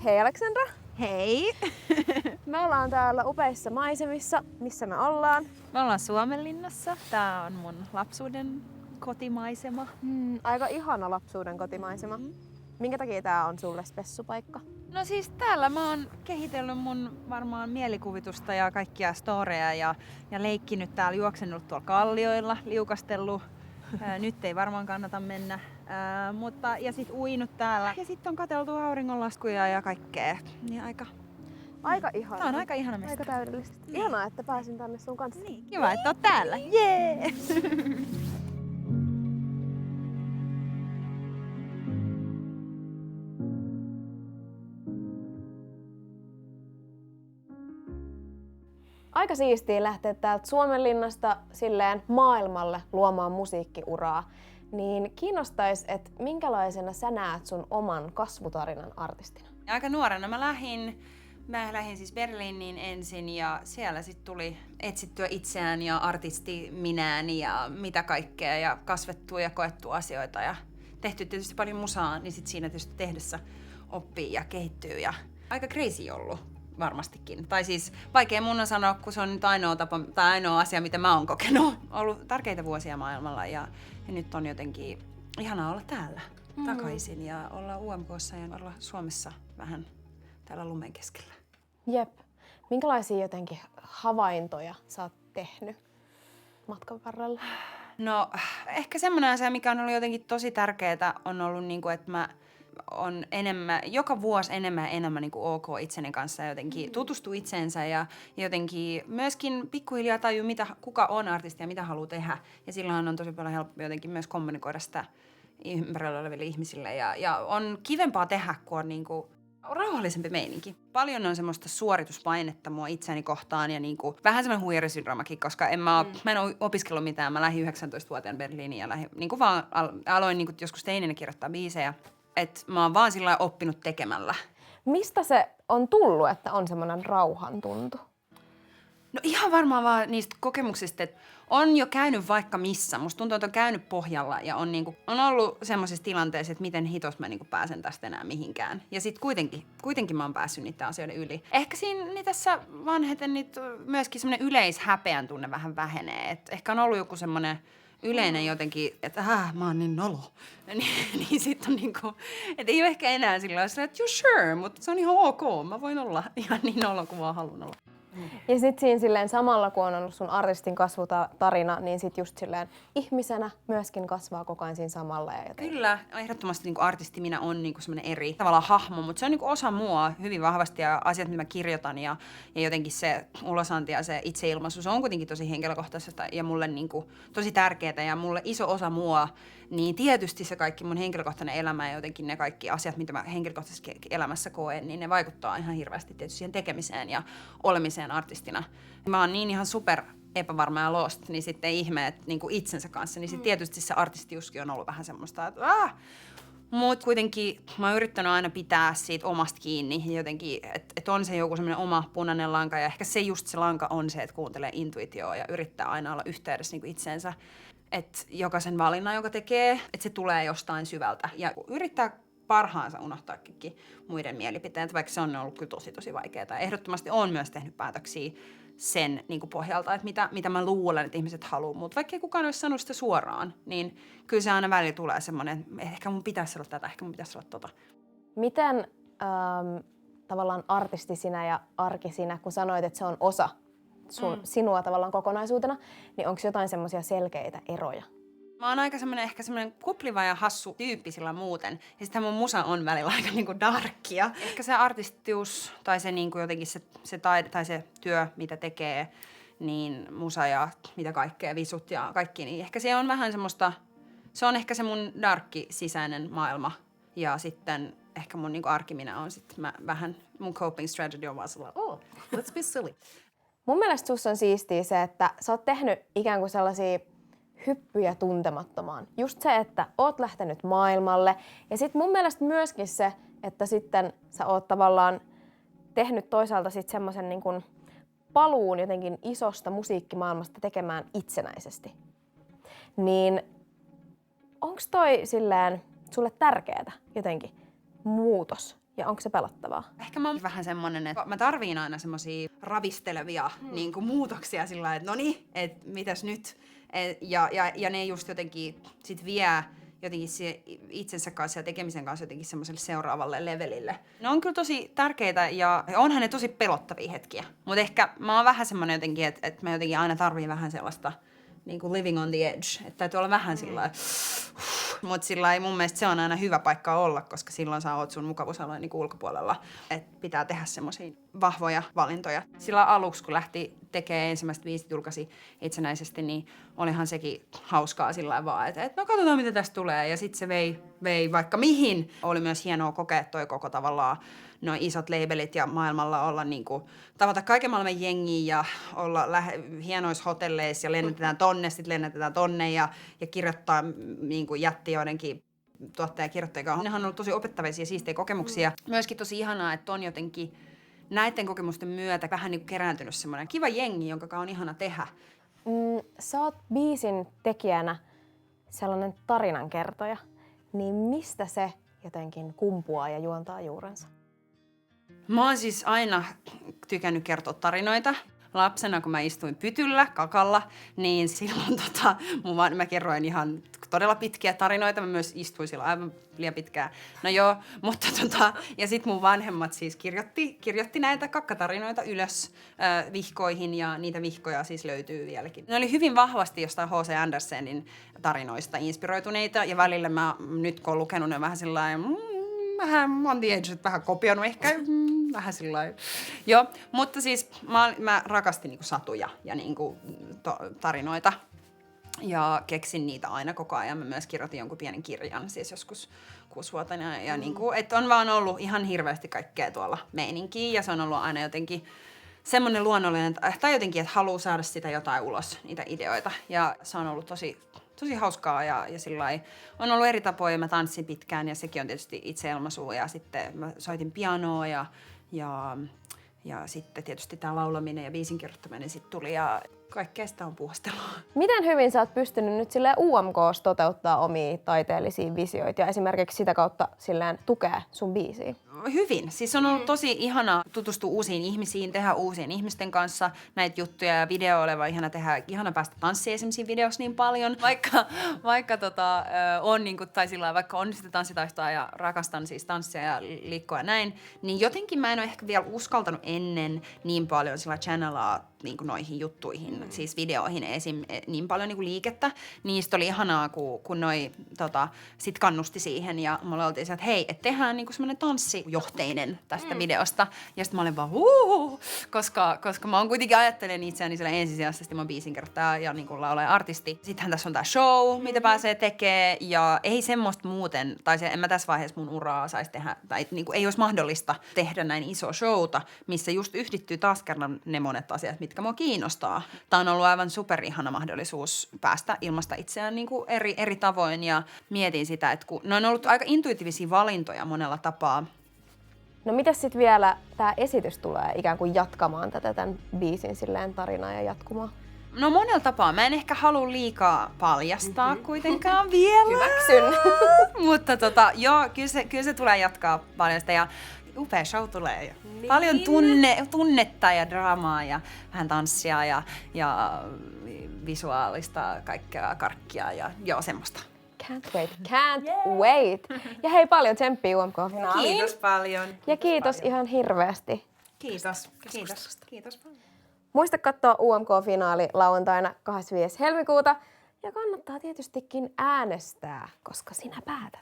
Hei Aleksandra! Hei! Me ollaan täällä upeissa maisemissa. Missä me ollaan? Me ollaan Suomenlinnassa. Tää on mun lapsuuden kotimaisema. Aika ihana lapsuuden kotimaisema. Minkä takia tää on sulle spessupaikka? No siis täällä mä oon kehitellyt mun varmaan mielikuvitusta ja kaikkia storeja ja leikkinyt täällä, juoksennut tuolla kallioilla, liukastellut. Nyt ei varmaan kannata mennä. Ja sit uinut täällä. Ja sitten on katseltu auringonlaskuja ja kaikkea. Niin Aika ihana. Tää on aika ihana mesta. Aika täydellistä. Ihanaa, että pääsin tänne sun kanssa. Niin, kiva, että oot täällä. Jee! Aika siistiä lähteä täältä Suomenlinnasta silleen maailmalle luomaan musiikkiuraa. Niin kiinnostais, että minkälaisena sä näet sun oman kasvutarinan artistina? Aika nuorena mä lähdin siis Berliiniin ensin ja siellä sitten tuli etsittyä itseään ja artistiminääni ja mitä kaikkea ja kasvettua ja koettua asioita ja tehty tietysti paljon musaa, niin sit siinä tietysti tehdessä oppii ja kehittyy ja aika crazy ollut varmastikin. Tai siis vaikea mun on sanoa, kun se on nyt ainoa asia, mitä mä oon kokenut. Ollut tärkeitä vuosia maailmalla ja nyt on jotenkin ihanaa olla täällä takaisin ja olla UMK:ssa ja olla Suomessa vähän täällä lumen keskellä. Jep. Minkälaisia jotenkin havaintoja sä oot tehnyt matkan varrella? No ehkä semmoinen asia, mikä on ollut jotenkin tosi tärkeää, on ollut niinku, että mä on joka vuosi enemmän niinku ok itseni kanssa ja jotenkin tutustuu itseensä ja jotenkin myöskin pikkuhiljaa tajuu, kuka on artisti ja mitä haluaa tehdä. Ja silloin on tosi paljon helppo jotenkin myös kommunikoida sitä ympärillä oleville ihmisille ja on kivempaa tehdä, kun on niinku rauhallisempi meininki. Paljon on semmoista suorituspainetta mua itseäni kohtaan ja niinku, vähän semmoinen huijarisyndroomakin, koska mä en ole opiskellut mitään. Mä lähdin 19-vuotiaan Berliiniin ja niinku vaan aloin niinku joskus teinenä kirjoittaa biisejä. Et mä oon vaan sillä oppinut tekemällä. Mistä se on tullut, että on semmoinen rauhan tuntu? No ihan varmaan vaan niistä kokemuksista, että on jo käynyt vaikka missä. Musta tuntuu, että on käynyt pohjalla ja on ollut semmoisessa tilanteessa, että miten hitos mä pääsen tästä enää mihinkään. Ja sit kuitenkin mä oon päässyt niiden asioiden yli. Ehkä siinä tässä vanheten myöskin semmoinen yleishäpeän tunne vähän vähenee. Et ehkä on ollut joku semmoinen yleinen jotenkin, että mä oon niin nolo. niin sit on niinku, et ei ole ehkä enää sillä tavalla, että you sure, mutta se on ihan ok. Mä voin olla ihan niin nolo kuin vaan haluan olla. Ja sit siinä silleen samalla, kun on ollut sun artistin kasvutarina, niin sit just silleen ihmisenä myöskin kasvaa koko ajan siinä samalla. Ja joten... Kyllä, ehdottomasti niinku artisti minä on niinku semmoinen eri tavallaan hahmo, mutta se on niinku osa mua hyvin vahvasti ja asiat, mitä mä kirjoitan ja jotenkin se ulosanti ja se itseilmaisu, se on kuitenkin tosi henkilökohtaisesta ja mulle niinku tosi tärkeää ja mulle iso osa mua, niin tietysti se kaikki mun henkilökohtainen elämä ja jotenkin ne kaikki asiat, mitä mä henkilökohtaisessa elämässä koen, niin ne vaikuttaa ihan hirveästi tietysti siihen tekemiseen ja olemiseen artistina. Mä oon niin ihan super epävarma ja lost, niin sitten ei ihme, että niinku itsensä kanssa, niin sitten tietysti se artistiuskin on ollut vähän semmoista, että Mut kuitenkin mä oon yrittänyt aina pitää siitä omasta kiinni ja jotenkin, että on se joku semmoinen oma punainen lanka ja ehkä se lanka on se, että kuuntelee intuitioa ja yrittää aina olla yhteydessä niinku itseensä. Että jokaisen valinnan, joka tekee, että se tulee jostain syvältä ja yrittää parhaansa unohtaa kaikki muiden mielipiteet, vaikka se on ollut kyllä tosi vaikeaa. Ehdottomasti on myös tehnyt päätöksiä sen niin kuin pohjalta, että mitä mä luulen, että ihmiset haluaa. Mutta vaikka ei kukaan olisi sanonut sitä suoraan, niin kyllä se aina välillä tulee semmoinen, että ehkä mun pitäisi olla tätä, ehkä mun pitäisi olla tota. Miten tavallaan artisti sinä ja arki sinä, kun sanoit, että se on osa sinua tavallaan kokonaisuutena, niin onko jotain semmoisia selkeitä eroja? Mä oon aika ehkä semmoinen kupliva ja hassu tyyppi sillä muuten. Ja sitten mun musa on välillä aika niinku darkkia. Ehkä se artistius tai se niinku jotenkin se taide tai se työ, mitä tekee, niin musa ja mitä kaikkea, visut ja kaikki, niin ehkä se on vähän semmoista, se on ehkä se mun darkki sisäinen maailma. Ja sitten ehkä mun niinku arkiminä on sitten vähän, mun coping strategy on vaan sellainen, let's be silly. Mun mielestä sussa on siistiä se, että sä oot tehnyt ikään kuin sellaisia hyppyjä tuntemattomaan. Just se, että oot lähtenyt maailmalle. Ja sit mun mielestä myöskin se, että sitten sä oot tavallaan tehnyt toisaalta sit semmosen niin kuin paluun jotenkin isosta musiikkimaailmasta tekemään itsenäisesti. Niin onks toi silleen sulle tärkeetä jotenkin muutos ja onko se pelottavaa? Ehkä mä oon vähän semmonen, että mä tarviin aina semmosia ravistelevia niin kuin muutoksia sillä lailla, että noniin, että mitäs nyt. Ja ne just jotenkin sit vie jotenkin itsensä kanssa ja tekemisen kanssa jotenkin semmoiselle seuraavalle levelille. Ne on kyllä tosi tärkeitä ja onhan ne tosi pelottavia hetkiä. Mutta ehkä mä oon vähän semmonen jotenkin, että mä jotenkin aina tarviin vähän sellaista niin kuin living on the edge. Että täytyy olla vähän sillä mutta sillä ei mun mielestä se on aina hyvä paikka olla, koska silloin sä oot sun mukavuusalueen niin ulkopuolella. Että pitää tehdä semmoisia vahvoja valintoja. Sillä aluksi, kun lähti tekemään ensimmäistä biisit, julkaisi itsenäisesti, niin olihan sekin hauskaa sillä vaan, että no katsotaan mitä tästä tulee. Ja sitten se vei vaikka mihin. Oli myös hienoa kokea toi koko tavallaan noin isot labelit ja maailmalla olla niinku, tavata kaiken maailman jengiä ja olla hienoissa hotelleissa ja lennätetään tonne, sitten lennätetään tonne ja kirjoittaa niinku jätti joidenkin tuottajakirjoittajia. Nehän on ollut tosi opettavaisia ja siistejä kokemuksia. Myöskin tosi ihanaa, että on jotenkin näiden kokemusten myötä vähän niinku kerääntynyt semmoinen kiva jengi, jonka on ihana tehdä. Sä oot biisin tekijänä sellainen tarinankertoja, niin mistä se jotenkin kumpuaa ja juontaa juurensa? Mä oon siis aina tykännyt kertoa tarinoita. Lapsena, kun mä istuin pytyllä, kakalla, niin silloin mä kerroin ihan todella pitkiä tarinoita. Mä myös istuin silloin aivan liian pitkään. No joo, mutta ja sit mun vanhemmat siis kirjoitti näitä kakkatarinoita ylös vihkoihin ja niitä vihkoja siis löytyy vieläkin. Ne oli hyvin vahvasti jostain H.C. Andersenin tarinoista inspiroituneita ja välillä mä nyt kun oon lukenut ne vähän sillain vähän on the edge, vähän kopioinut ehkä, vähän sillain. Joo, mutta siis mä rakastin niinku satuja ja niinku tarinoita ja keksin niitä aina koko ajan. Mä myös kirjoitin jonkun pienen kirjan, siis joskus 6-vuotiaana ja niinku, että on vaan ollut ihan hirveästi kaikkea tuolla meininkiä ja se on ollut aina jotenkin semmoinen luonnollinen, tai jotenkin, että haluaa saada sitä jotain ulos, niitä ideoita ja se on ollut tosi hauskaa ja sillai on ollut eri tapoja. Mä tanssin pitkään ja sekin on tietysti itseilmaisu ja sitten mä soitin pianoa ja sitten tietysti tää laulaminen ja biisin kirjoittaminen sitten tuli ja kaikkea sitä on puhastelua. Miten hyvin sä oot pystynyt nyt silleen UMK:ssa toteuttaa omia taiteellisia visioita ja esimerkiksi sitä kautta silleen tukea sun biisiä? Hyvin. Siis on ollut tosi ihana tutustua uusiin ihmisiin, tehdä uusien ihmisten kanssa näitä juttuja ja video oleva ihana tehdä, ihana päästä tanssiin esimerkiksi videossa niin paljon. Vaikka on niinku, tai sillä vaikka on sitä tanssitaitoa ja rakastan siis tanssia ja liikkua ja näin, niin jotenkin mä en ole ehkä vielä uskaltanut ennen niin paljon sillä channelaa niinku noihin juttuihin, siis videoihin esim. Niin paljon niinku liikettä. Niistä oli ihanaa, kun noi sit kannusti siihen ja mulle oltiin se, että hei, et tehdään niinku semmoinen tanssijohteinen tästä videosta. Ja sitten mä olin vaan koska mä oon kuitenkin ajattelen itseäni siellä ensisijaisesti mä oon biisinkertoja ja niinku laulaja artisti. Sittenhän tässä on tää show, mitä pääsee tekemään ja ei semmoista muuten, tai en mä tässä vaiheessa mun uraa saisi tehdä, tai niinku ei olisi mahdollista tehdä näin iso showta, missä just yhdittyy taas kerran ne monet asiat, mitkä mua kiinnostaa. Tämä on ollut aivan superihana mahdollisuus päästä ilmaista itseään niin kuin eri tavoin ja mietin sitä, että kun ne on ollut aika intuitiivisia valintoja monella tapaa. No mitäs sitten vielä tämä esitys tulee ikään kuin jatkamaan tätä tämän biisin silleen tarinaa ja jatkumaa? No monella tapaa. Mä en ehkä halua liikaa paljastaa kuitenkaan vielä. Hyväksyn. Mutta joo, kyllä se tulee jatkaa paljon sitä ja upea show tulee. Ja paljon tunnetta ja draamaa ja vähän tanssia ja visuaalista kaikkea karkkia ja joo semmoista. Can't wait. Ja hei, paljon tsemppiä UMK-finaaliin. Kiitos paljon. Ja kiitos ihan hirveästi. Kiitos paljon. Muista katsoa UMK-finaali lauantaina 25. helmikuuta. Ja kannattaa tietystikin äänestää, koska sinä päätät.